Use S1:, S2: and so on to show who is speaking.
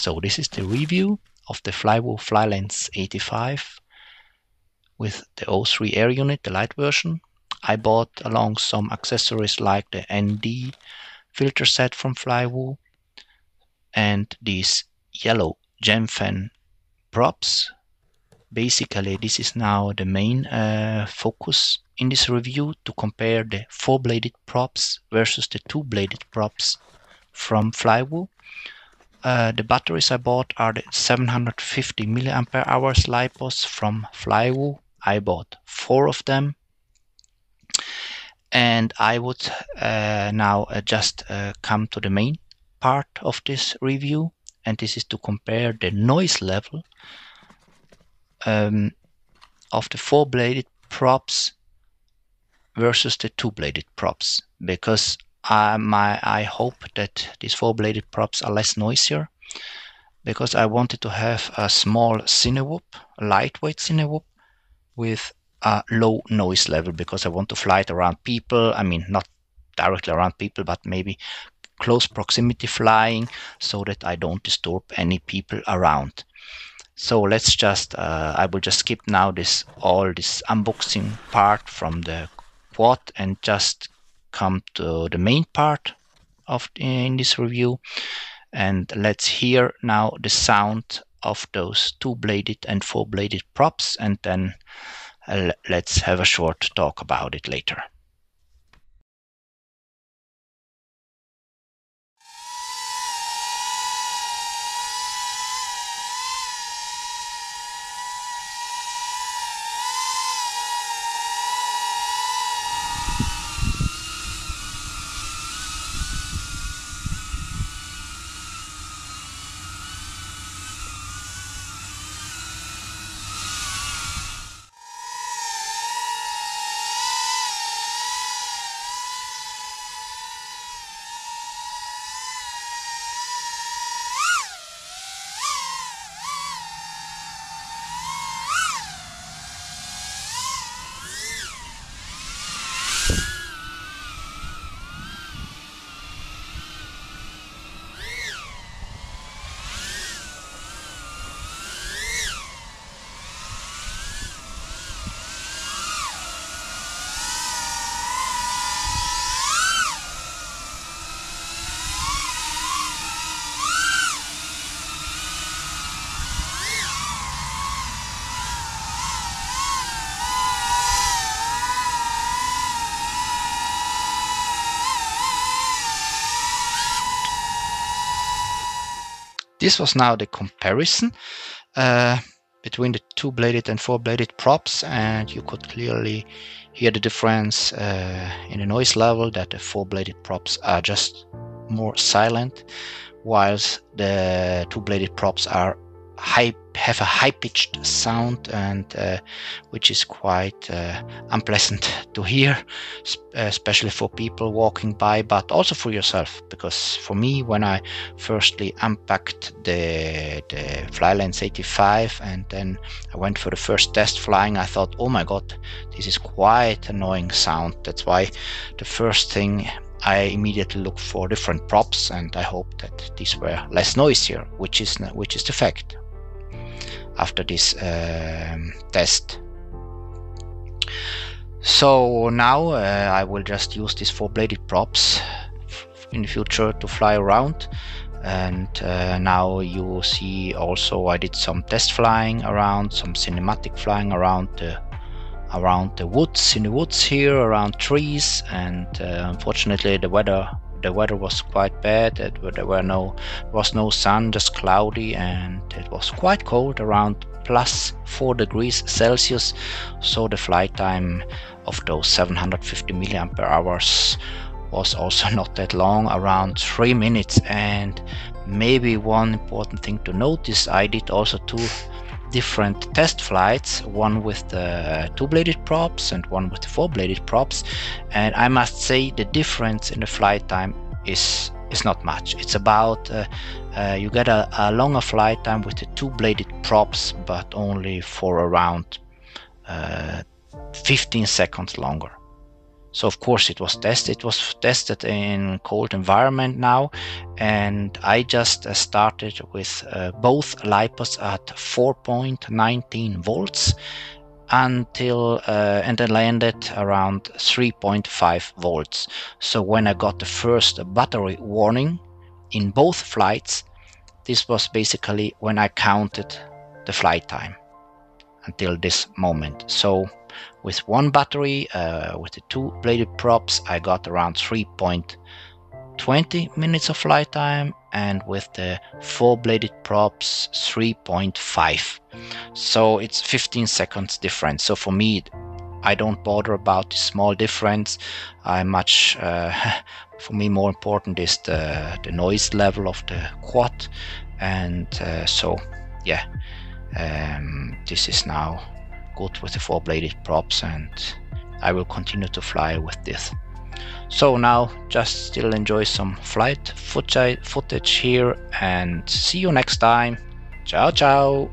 S1: So this is the review of the Flylens 85 with the O3 air unit, the light version. I bought along some accessories like the ND filter set from Flywoo and these yellow gem fan props. Basically, this is now the main focus in this review, to compare the 4-bladed props versus the 2-bladed props from Flywoo. The batteries I bought are the 750 mAh LiPos from Flywoo. I bought 4 of them. And I would now just come to the main part of this review, and this is to compare the noise level of the 4-bladed props versus the 2-bladed props, because I hope that these 4-bladed props are less noisier, because I wanted to have a small cinewhoop, a lightweight cinewhoop with a low noise level, because I want to fly it around people. I mean, not directly around people, but maybe close proximity flying, so that I don't disturb any people around. So let's just, I will just skip now all this unboxing part from the quad and just come to the main part of in this review. And let's hear now the sound of those 2-bladed and 4-bladed props, and then let's have a short talk about it later. This was now the comparison between the 2-bladed and 4-bladed props, and you could clearly hear the difference in the noise level, that the 4-bladed props are just more silent, whilst the 2-bladed props are have a high-pitched sound, and which is quite unpleasant to hear, especially for people walking by, but also for yourself, because for me, when I firstly unpacked the Flylens 85 and then I went for the first test flying, I thought, oh my god, this is quite annoying sound. That's why the first thing I immediately looked for different props, and I hope that these were less noisier, which is the fact after this test. So now I will just use these 4-bladed props in the future to fly around, and now you see also I did some test flying around, some cinematic flying around the woods, in the woods here, around trees, and unfortunately the weather was quite bad. There was no sun, just cloudy, and it was quite cold, around +4 degrees Celsius. So the flight time of those 750 mAh was also not that long, around 3 minutes. And maybe one important thing to notice, I did also 2 different test flights, one with the 2-bladed props and one with the 4-bladed props, and I must say the difference in the flight time is not much. It's about you get a longer flight time with the 2-bladed props, but only for around 15 seconds longer. So of course it was tested. It was tested in cold environment now, and I just started with both LiPos at 4.19 volts until and then landed around 3.5 volts. So when I got the first battery warning in both flights, this was basically when I counted the flight time until this moment. So with one battery, with the two bladed props, I got around 3.20 minutes of flight time, and with the four bladed props 3.5. So it's 15 seconds difference. So for me, I don't bother about the small difference. For me more important is the noise level of the quad, and so yeah, this is now good with the four bladed props, and I will continue to fly with this. So now just still enjoy some flight footage here, and see you next time. Ciao ciao.